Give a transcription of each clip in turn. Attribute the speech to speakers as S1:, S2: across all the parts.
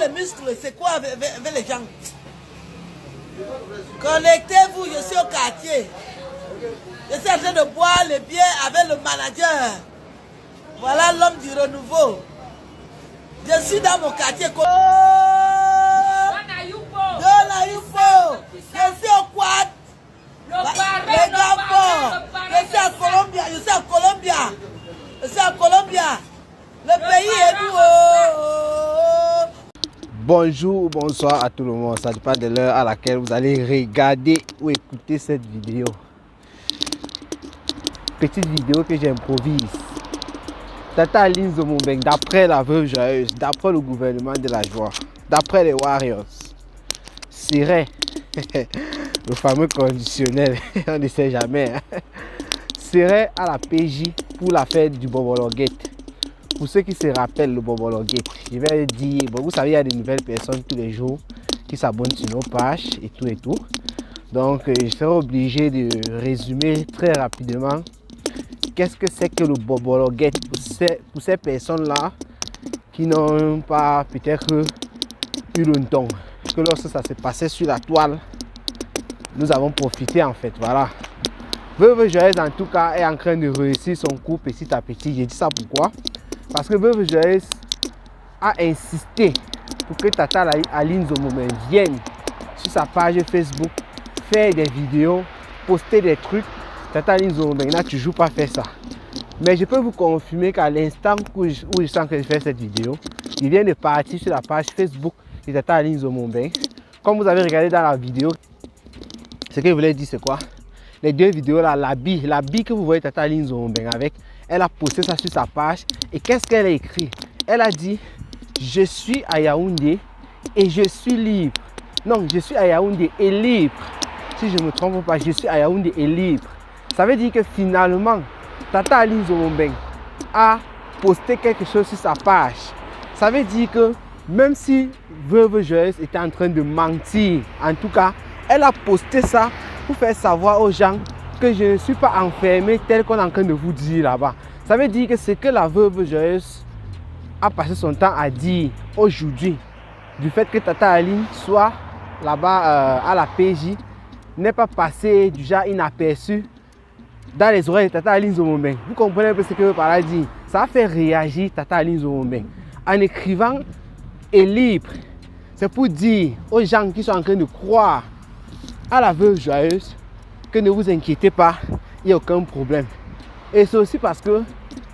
S1: les muscles, c'est quoi avec les gens? Connectez-vous, je suis au quartier. Je suis en train de boire les bières avec le manager. Voilà l'homme du renouveau. Je suis dans mon quartier. Je suis au quad. Les gars forts. Je suis à Colombia. Je suis à Colombia. Le pays est nous.
S2: Bonjour, bonsoir à tout le monde. Ça dépend de l'heure à laquelle vous allez regarder ou écouter cette vidéo. Petite vidéo que j'improvise. Tata Aline Zomombeng, d'après la veuve joyeuse, d'après le gouvernement de la joie, d'après les Warriors, serait le fameux conditionnel, on ne sait jamais, serait à la PJ pour la fête du Bobologuette. Pour ceux qui se rappellent le Bobologuette, je vais dire, bon, vous savez, il y a de nouvelles personnes tous les jours qui s'abonnent sur nos pages et tout. Donc, je serai obligé de résumer très rapidement qu'est-ce que c'est que le Bobologuette pour ces personnes-là qui n'ont pas peut-être eu le temps. Parce que lorsque ça s'est passé sur la toile, nous avons profité en fait, voilà. Veuve Joyeuse en tout cas est en train de réussir son coup petit à petit. J'ai dit ça pourquoi? Parce que Veuve Joyeuse a insisté pour que Tata Aline Zomombeng vienne sur sa page Facebook, faire des vidéos, poster des trucs. Tata Aline Zomombeng n'a toujours pas fait ça. Mais je peux vous confirmer qu'à l'instant où je sens que je fais cette vidéo, il vient de partir sur la page Facebook de Tata Aline Zomombeng. Comme vous avez regardé dans la vidéo, ce que je voulais dire c'est quoi? Les deux vidéos là, l'habit que vous voyez Tata Aline Zomombeng avec, elle a posté ça sur sa page. Et qu'est-ce qu'elle a écrit? Elle a dit, je suis à Yaoundé et je suis libre. Non, je suis à Yaoundé et libre. Si je ne me trompe pas, je suis à Yaoundé et libre. Ça veut dire que finalement, Tata Aline Zomombeng a posté quelque chose sur sa page. Ça veut dire que même si Veuve Joyeuse était en train de mentir, en tout cas, elle a posté ça pour faire savoir aux gens que je ne suis pas enfermé tel qu'on est en train de vous dire là-bas. Ça veut dire que ce que la Veuve Joyeuse a passé son temps à dire aujourd'hui, du fait que Tata Aline soit là-bas à la PJ, n'est pas passé du genre inaperçu dans les oreilles de Tata Aline Zomombeng. Vous comprenez un peu ce que je veux par là dire? Ça a fait réagir Tata Aline Zomombeng en écrivant est libre. C'est pour dire aux gens qui sont en train de croire à la Veuve Joyeuse que ne vous inquiétez pas, il n'y a aucun problème. Et c'est aussi parce que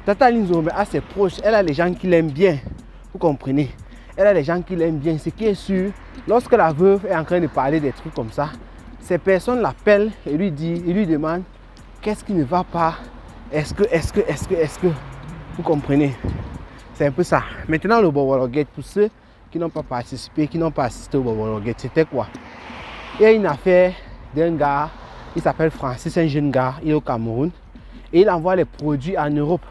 S2: Tata Aline Zomombeng a ses proches, elle a les gens qui l'aiment bien. Vous comprenez? Elle a les gens qui l'aiment bien. Ce qui est sûr, lorsque la veuve est en train de parler des trucs comme ça, ces personnes l'appellent et lui demandent qu'est-ce qui ne va pas? Est-ce que vous comprenez? C'est un peu ça. Maintenant, le Bobologuette, pour ceux qui n'ont pas participé, qui n'ont pas assisté au Bobologuette, c'était quoi? Il y a une affaire d'un gars, il s'appelle Francis, un jeune gars, il est au Cameroun, et il envoie les produits en Europe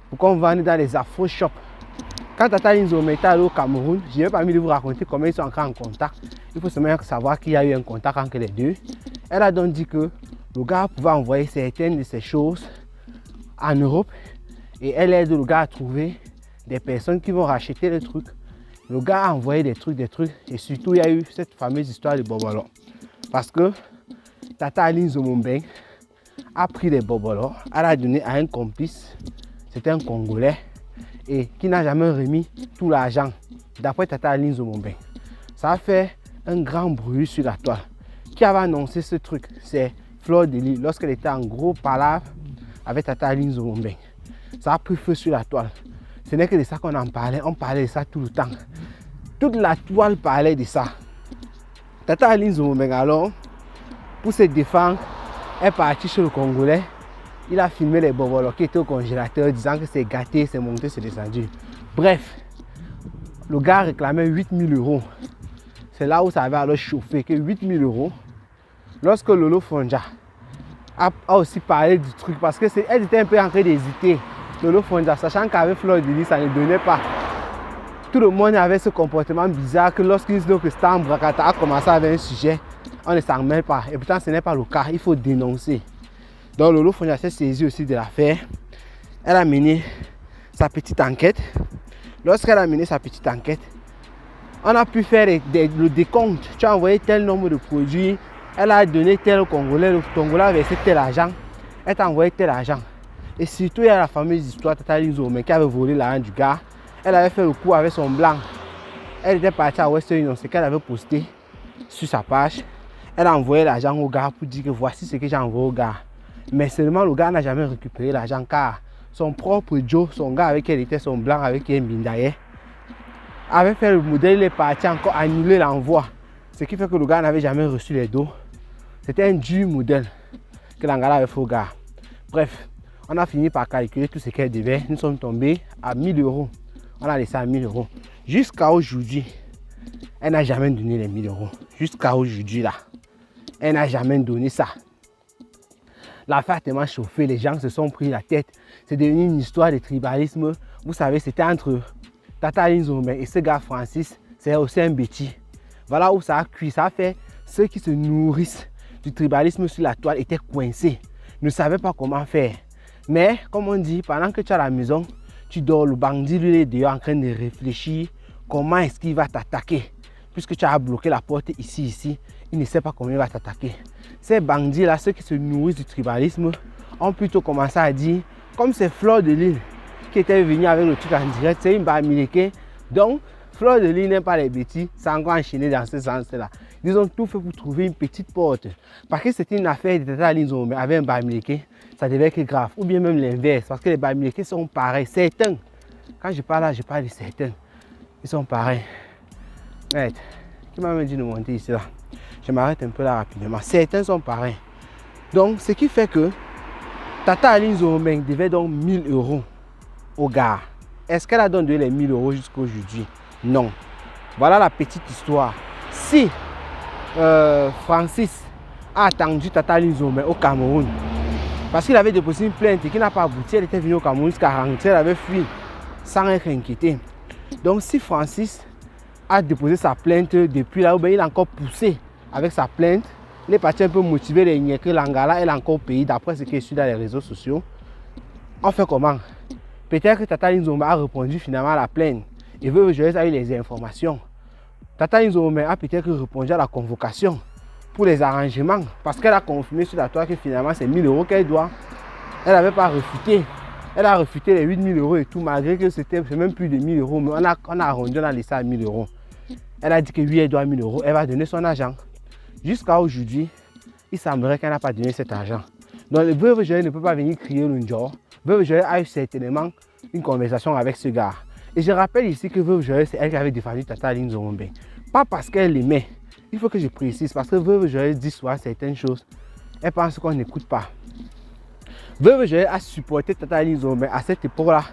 S2: pour qu'on vende dans les afro-shops. Quand Tata Aline Zomombeng est allé au Cameroun, je n'ai pas mis de vous raconter comment ils sont encore en contact. Il faut seulement savoir qu'il y a eu un contact entre les deux. Elle a donc dit que le gars pouvait envoyer certaines de ces choses en Europe et elle aide le gars à trouver des personnes qui vont racheter les trucs. Le gars a envoyé des trucs et surtout il y a eu cette fameuse histoire de bobolons. Parce que Tata Aline Zomombeng a pris des bobolons, elle a donné à un complice, c'était un Congolais, et qui n'a jamais remis tout l'argent, d'après Tata Aline Zomombeng. Ça a fait un grand bruit sur la toile. Qui avait annoncé ce truc? C'est Fleur de Lys, lorsqu'elle était en gros palabre avec Tata Aline Zomombeng. Ça a pris feu sur la toile. Ce n'est que de ça qu'on en parlait, on parlait de ça tout le temps. Toute la toile parlait de ça. Tata Aline Zomombeng alors, pour se défendre, est partie chez le Congolais. Il a filmé les bobolos qui étaient au congélateur disant que c'est gâté, c'est monté, c'est descendu. Bref, le gars réclamait 8 000 €. C'est là où ça avait alors chauffé que 8 000 €. Lorsque Lolo Fonja a aussi parlé du truc, parce qu'elle était un peu en train d'hésiter. Lolo Fonja, sachant qu'avec Fleur de Lys, ça ne donnait pas. Tout le monde avait ce comportement bizarre que lorsqu'ils disent que Stan Brakata a commencé avec un sujet, on ne s'en mêle pas. Et pourtant, ce n'est pas le cas, il faut dénoncer. Donc Lolo Fonja s'est saisi aussi de l'affaire. Elle a mené sa petite enquête. Lorsqu'elle a mené sa petite enquête, On a pu faire le décompte. Tu as envoyé tel nombre de produits. Elle a donné tel Congolais. Le Congolais a versé tel argent. Elle t'a envoyé tel argent. Et surtout, il y a la fameuse histoire Tata Linzomé qui avait volé l'argent du gars. Elle avait fait le coup avec son blanc. Elle était partie à Western Union, ce qu'elle avait posté sur sa page. Elle a envoyé l'argent au gars pour dire que voici ce que j'ai envoyé au gars. Mais seulement le gars n'a jamais récupéré l'argent car son propre Joe, son gars avec qui elle était, son blanc avec qui elle m'indaillait, avait fait le modèle, il est parti encore annuler l'envoi. Ce qui fait que le gars n'avait jamais reçu les dos. C'était un dur modèle que l'Angala avait fait au gars. Bref, on a fini par calculer tout ce qu'elle devait. Nous sommes tombés à 1000 €. On a laissé à 1000 €. Jusqu'à aujourd'hui, elle n'a jamais donné les 1000 €. Jusqu'à aujourd'hui là, elle n'a jamais donné ça. L'affaire a tellement chauffé, les gens se sont pris la tête. C'est devenu une histoire de tribalisme. Vous savez, c'était entre Tata Linzomé et ce gars Francis. C'est aussi un bêtis. Voilà où ça a cuit. Ça a fait ceux qui se nourrissent du tribalisme sur la toile étaient coincés. Ne savaient pas comment faire. Mais comme on dit, pendant que tu es à la maison, tu dors, le bandit lui est dehors en train de réfléchir comment est-ce qu'il va t'attaquer. Puisque tu as bloqué la porte ici, il ne sait pas comment il va t'attaquer. Ces bandits-là, ceux qui se nourrissent du tribalisme, ont plutôt commencé à dire, comme c'est Fleur de Lille qui était venu avec le truc en direct, c'est une Bamileke. Donc, Fleur de Lille n'est pas les bêtis, c'est encore enchaîné dans ce sens-là. Ils ont tout fait pour trouver une petite porte. Parce que c'était une affaire de Tata Linzomé avec un Bamileke, ça devait être grave. Ou bien même l'inverse, parce que les Bamileke sont pareils, certains. Quand je parle là, je parle de certains. Ils sont pareils. Right. Qui m'a même dit de monter ici là. Je m'arrête un peu là rapidement. Certains sont pareils. Donc, ce qui fait que Tata Linzomé devait donc 1000 € au gars. Est-ce qu'elle a donné les 1000 € jusqu'à aujourd'hui? Non. Voilà la petite histoire. Si Francis a attendu Tata Linzomé au Cameroun, parce qu'il avait déposé une plainte et qu'il n'a pas abouti, elle était venue au Cameroun jusqu'à rentrer, elle avait fui sans être inquiétée. Donc, si Francis a déposé sa plainte depuis là, il a encore poussé avec sa plainte, il est parti un peu motivé les niais que l'Angala, elle a encore payé d'après ce qui est su dans les réseaux sociaux. On fait comment? Peut-être que Tata Linzomé a répondu finalement à la plainte et Veuve Joyeuse a eu les informations. Tata Linzomé a peut-être répondu à la convocation pour les arrangements parce qu'elle a confirmé sur la toile que finalement c'est 1000 € qu'elle doit. Elle n'avait pas refuté. Elle a refuté les 8000 € et tout, malgré que c'était même plus de 1000 €. Mais on a arrondi, on a laissé à 1000 €. Elle a dit que oui, elle doit 1000 €. Elle va donner son argent. Jusqu'à aujourd'hui, il semblerait qu'elle n'a pas donné cet argent. Donc, le Veuve Joyeuse ne peut pas venir crier le genre. Veuve Joyeuse a eu certainement une conversation avec ce gars. Et je rappelle ici que Veuve Joyeuse, c'est elle qui avait défendu Tata Linzomé. Pas parce qu'elle l'aimait. Il faut que je précise, parce que Veuve Joyeuse dit souvent certaines choses. Elle pense qu'on n'écoute pas. Veuve Joyeuse a supporté Tata Linzomé à cette époque-là.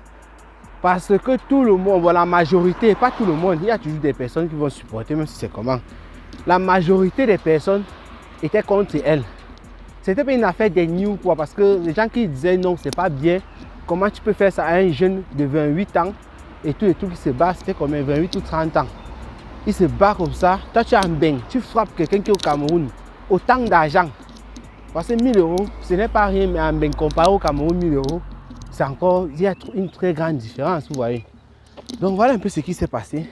S2: Parce que tout le monde, la majorité, pas tout le monde, il y a toujours des personnes qui vont supporter, même si c'est comment. La majorité des personnes étaient contre elle. C'était pas une affaire des news, quoi, parce que les gens qui disaient non, c'est pas bien. Comment tu peux faire ça à un jeune de 28 ans et tout qui se bat, c'était comme 28 ou 30 ans. Il se bat comme ça. Toi, tu as un bain, tu frappes quelqu'un qui est au Cameroun, autant d'argent. Parce que 1000 €, ce n'est pas rien, mais un bain comparé au Cameroun, 1000 €, c'est encore, il y a une très grande différence, vous voyez. Donc voilà un peu ce qui s'est passé.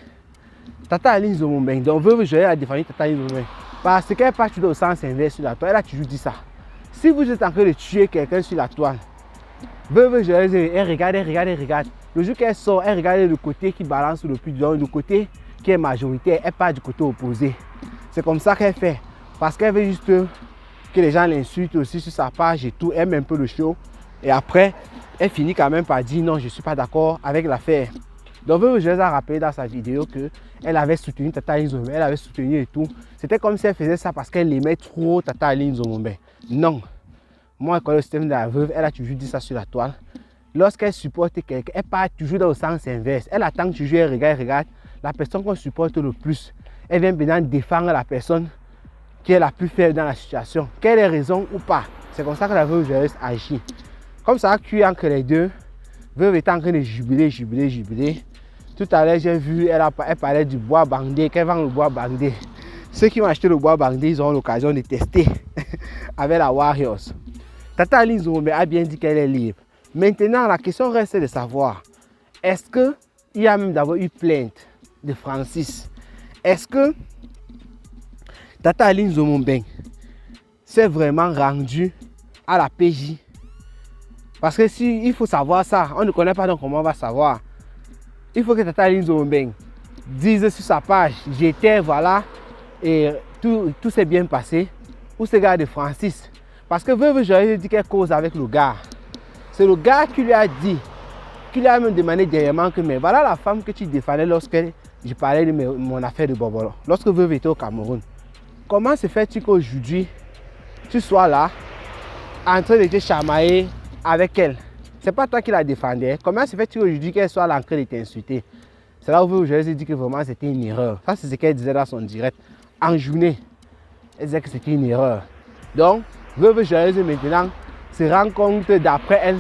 S2: Tata Linzomé, donc Veuve Joyeuse a défendu Tata Linzomé parce qu'elle n'est pas toujours au sens inverse sur la toile. Elle a toujours dit ça. Si vous êtes en train de tuer quelqu'un sur la toile, Veuve Joyeuse, elle regarde. Le jour qu'elle sort, elle regarde le côté qui balance le plus, donc le côté qui est majoritaire, elle part du côté opposé. C'est comme ça qu'elle fait. Parce qu'elle veut juste que les gens l'insultent aussi sur sa page et tout, aime un peu le show. Et après, elle finit quand même par dire non, je ne suis pas d'accord avec l'affaire. Donc Veuve Joyeuse a rappelé dans sa vidéo qu'elle avait soutenu Tata Linzomé, elle avait soutenu et tout. C'était comme si elle faisait ça parce qu'elle aimait trop Tata Linzomé. Non. Moi, quand le système de la veuve, elle a toujours dit ça sur la toile. Lorsqu'elle supporte quelqu'un, elle part toujours dans le sens inverse. Elle attend toujours, elle regarde la personne qu'on supporte le plus. Elle vient maintenant défendre la personne qui est la plus faible dans la situation. Quelle est raison ou pas. C'est comme ça que la Veuve Joyeuse agit. Comme ça a cuit entre les deux, Veuve était en train de jubiler. Tout à l'heure, j'ai vu, elle parlait du bois bandé, qu'elle vend le bois bandé. Ceux qui ont acheté le bois bandé, ils auront l'occasion de tester avec la Warriors. Tata Linzomé a bien dit qu'elle est libre. Maintenant, la question reste de savoir, est-ce qu'il y a même d'abord eu plainte de Francis? est-ce que Tata Aline Zomombeng s'est vraiment rendu à la PJ? Parce que si il faut savoir ça, on ne connaît pas donc comment on va savoir. Il faut que Tata Aline Zomombeng dise sur sa page, j'étais, voilà, et tout s'est bien passé. Ou ce gars de Francis. Parce que Veuve Joyeuse dit qu'elle cause avec le gars. C'est le gars qui lui a dit, qui lui a même demandé dernièrement que, mais voilà la femme que tu défendais lorsque je parlais de mon affaire de Bobolo. Lorsque Veuve était au Cameroun. Comment se fait-il qu'aujourd'hui, tu sois là, en train de te chamailler avec elle? C'est pas toi qui la défendais. Comment se fait-il aujourd'hui qu'elle soit là en train de t'insulter? C'est là où Veuve Joyeuse dit que vraiment c'était une erreur. Ça, c'est ce qu'elle disait dans son direct. En journée, elle disait que c'était une erreur. Donc, Veuve Joyeuse maintenant se rend compte d'après elle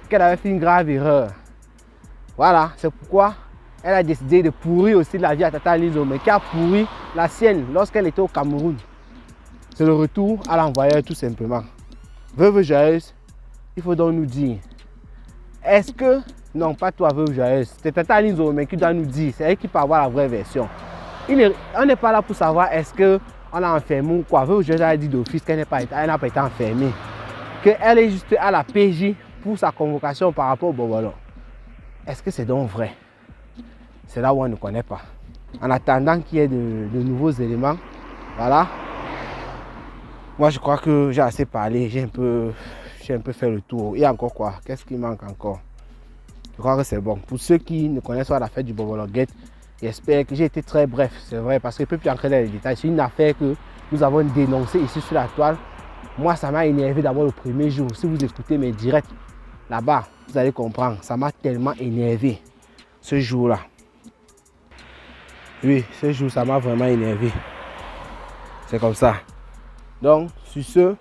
S2: qu'elle avait fait une grave erreur. Voilà, c'est pourquoi elle a décidé de pourrir aussi la vie à Tata Aline Zomombeng, qui a pourri la sienne lorsqu'elle était au Cameroun. C'est le retour à l'envoyeur tout simplement. Veuve Joyeuse, il faut donc nous dire, est-ce que, non pas toi Veuve Joyeuse, c'est Tata Aline Zomombeng qui doit nous dire, c'est elle qui peut avoir la vraie version. On n'est pas là pour savoir est-ce qu'on l'a enfermé ou quoi. Veuve Joyeuse a dit d'office qu'elle n'a pas été enfermée. Qu'elle est juste à la PJ pour sa convocation par rapport au Bobolo. Est-ce que c'est donc vrai? C'est là où on ne connaît pas. En attendant qu'il y ait de nouveaux éléments, voilà. Moi je crois que j'ai assez parlé, j'ai un peu fait le tour. Et encore quoi? Qu'est-ce qui manque encore? Je crois que c'est bon. Pour ceux qui ne connaissent pas l'affaire du Bobolo Gate, j'espère que j'ai été très bref, c'est vrai, parce que je ne peux plus entrer dans les détails. C'est une affaire que nous avons dénoncée ici sur la toile. Moi, ça m'a énervé d'abord le premier jour. Si vous écoutez mes directs là-bas, vous allez comprendre. Ça m'a tellement énervé ce jour-là. Oui, ce jour, ça m'a vraiment énervé. C'est comme ça. Donc, sur ce,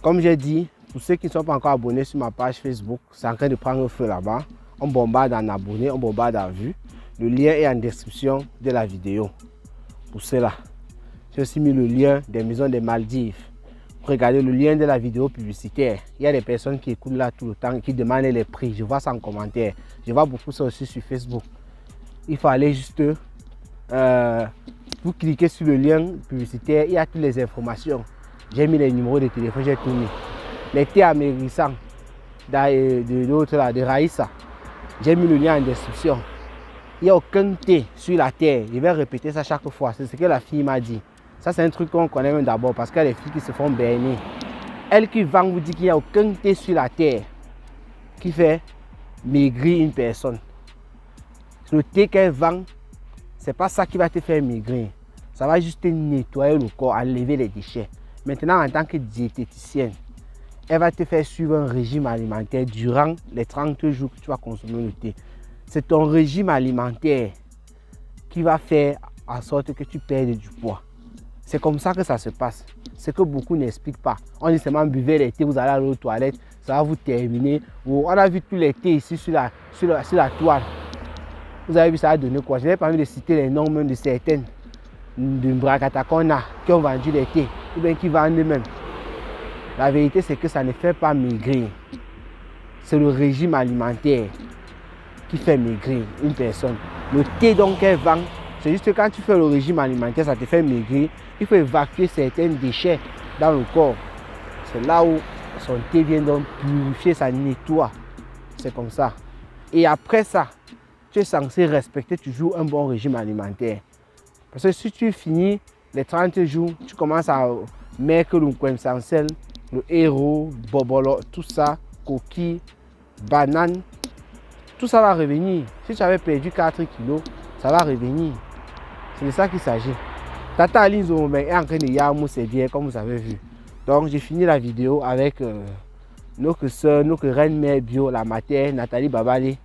S2: comme j'ai dit, pour ceux qui ne sont pas encore abonnés sur ma page Facebook, c'est en train de prendre feu là-bas. On bombarde en abonnés, on bombarde en vues. Le lien est en description de la vidéo. Pour cela, j'ai aussi mis le lien des maisons des Maldives. Regardez le lien de la vidéo publicitaire. Il y a des personnes qui écoutent là tout le temps et qui demandent les prix. Je vois ça en commentaire. Je vois beaucoup ça aussi sur Facebook. Il faut aller juste, vous cliquez sur le lien publicitaire, il y a toutes les informations. J'ai mis les numéros de téléphone, j'ai tout mis. Les thés amérissants de l'autre là, de Raïssa. J'ai mis le lien en description. Il n'y a aucun thé sur la terre. Je vais répéter ça chaque fois. C'est ce que la fille m'a dit. Ça, c'est un truc qu'on connaît même d'abord parce qu'il y a des filles qui se font berner. Elle qui vend vous dit qu'il n'y a aucun thé sur la terre qui fait maigrir une personne. Le thé qu'elle vend, ce n'est pas ça qui va te faire maigrir. Ça va juste te nettoyer le corps, enlever les déchets. Maintenant, en tant que diététicienne, elle va te faire suivre un régime alimentaire durant les 30 jours que tu vas consommer le thé. C'est ton régime alimentaire qui va faire en sorte que tu perdes du poids. C'est comme ça que ça se passe. Ce que beaucoup n'expliquent pas. On dit seulement buvez les thés, vous allez aller aux toilettes, ça va vous terminer. On a vu tous les thés ici sur la toile. Vous avez vu ça a donné quoi? Je n'ai pas envie de citer les noms même de certaines de Mbrakata qu'on a qui ont vendu les thés ou bien qui vendent eux-mêmes. La vérité c'est que ça ne fait pas maigrir. C'est le régime alimentaire qui fait maigrir une personne. Le thé donc qu'elle vend, c'est juste que quand tu fais le régime alimentaire, ça te fait maigrir. Il faut évacuer certains déchets dans le corps. C'est là où son thé vient donc purifier, ça nettoie. C'est comme ça. Et après ça, tu es censé respecter toujours un bon régime alimentaire. Parce que si tu finis les 30 jours, tu commences à mettre le Kwemsansel, le héros, Bobolo, tout ça, coquille, banane, tout ça va revenir. Si tu avais perdu 4 kilos, ça va revenir. C'est de ça qu'il s'agit. Tata Aline Zomombeng est en train de yarmou ses biens, comme vous avez vu. Donc j'ai fini la vidéo avec notre soeur, notre reine mère bio, la mater, Nathalie Babali,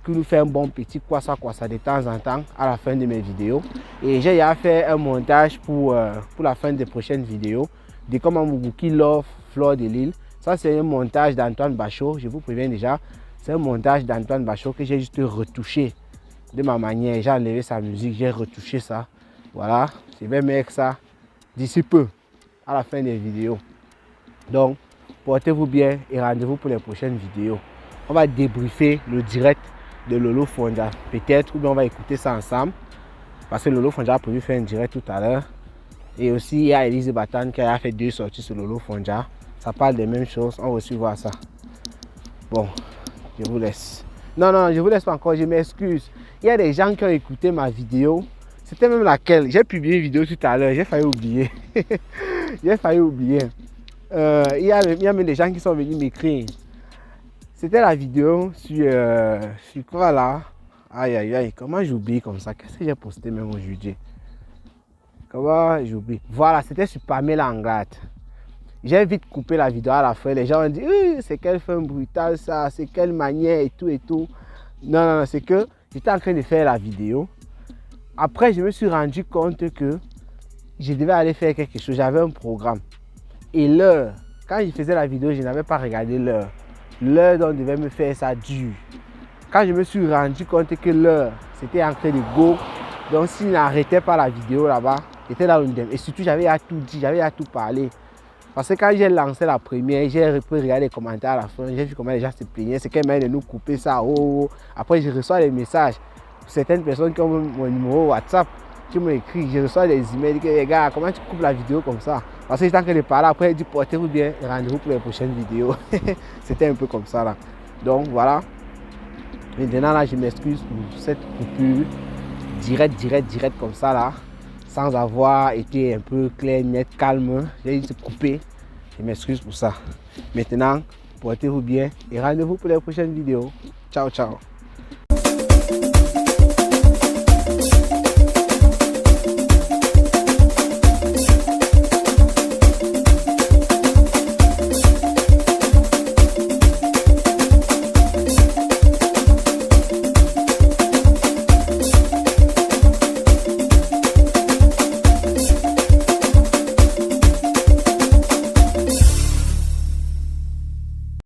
S2: qui nous fait un bon petit quoi ça de temps en temps à la fin de mes vidéos. Et j'ai fait un montage pour la fin des prochaines vidéos de comment Mubuki love Fleur de Lille. Ça c'est un montage d'Antoine Bachot, je vous préviens déjà. C'est un montage d'Antoine Bachot que j'ai juste retouché de ma manière. J'ai enlevé sa musique, j'ai retouché ça. Voilà, je vais mettre ça d'ici peu à la fin des vidéos. Donc, portez-vous bien et rendez-vous pour les prochaines vidéos. On va débriefer le direct de Lolo Fonda, peut-être, ou bien on va écouter ça ensemble. Parce que Lolo Fonja a prévu faire un direct tout à l'heure. Et aussi, il y a Elise Batane qui a fait 2 sorties sur Lolo Fonja. Ça parle des mêmes choses. On va aussi voir ça. Bon, je vous laisse. Non, non, je vous laisse pas encore. Je m'excuse. Il y a des gens qui ont écouté ma vidéo. C'était même laquelle. J'ai publié une vidéo tout à l'heure. J'ai failli oublier. J'ai failli oublier. Il y a même des gens qui sont venus m'écrire. C'était la vidéo sur quoi là? Aïe aïe aïe, comment j'oublie comme ça? Qu'est-ce que j'ai posté même aujourd'hui? Comment j'oublie? Voilà, c'était sur Pamela Anglade. J'ai vite coupé la vidéo à la fin. Les gens ont dit, c'est quelle femme brutale ça, c'est quelle manière et tout et tout. Non, non, non, c'est que j'étais en train de faire la vidéo. Après, je me suis rendu compte que je devais aller faire quelque chose. J'avais un programme. Et l'heure, quand je faisais la vidéo, je n'avais pas regardé l'heure. L'heure dont on devait me faire ça dure. Quand je me suis rendu compte que l'heure, c'était en train de go. Donc, s'il n'arrêtait pas la vidéo là-bas, j'étais dans une dème. Et surtout, j'avais à tout dit, j'avais à tout parler. Parce que quand j'ai lancé la première, j'ai regardé les commentaires à la fin, j'ai vu comment les gens se plaignaient. C'est qu'elle m'a dit de nous couper ça. Après, je reçois des messages. Certaines personnes qui ont mon numéro WhatsApp, qui m'ont écrit, je reçois des emails, qui disent, les gars, comment tu coupes la vidéo comme ça? Parce que j'étais en train de parler, après, il dit, portez-vous bien, rendez-vous pour les prochaines vidéos. C'était un peu comme ça là. Donc voilà. Maintenant là, je m'excuse pour cette coupure direct comme ça là. Sans avoir été un peu clair, net, calme. J'ai dit couper. Je m'excuse pour ça. Maintenant, portez-vous bien et rendez-vous pour les prochaines vidéos. Ciao, ciao.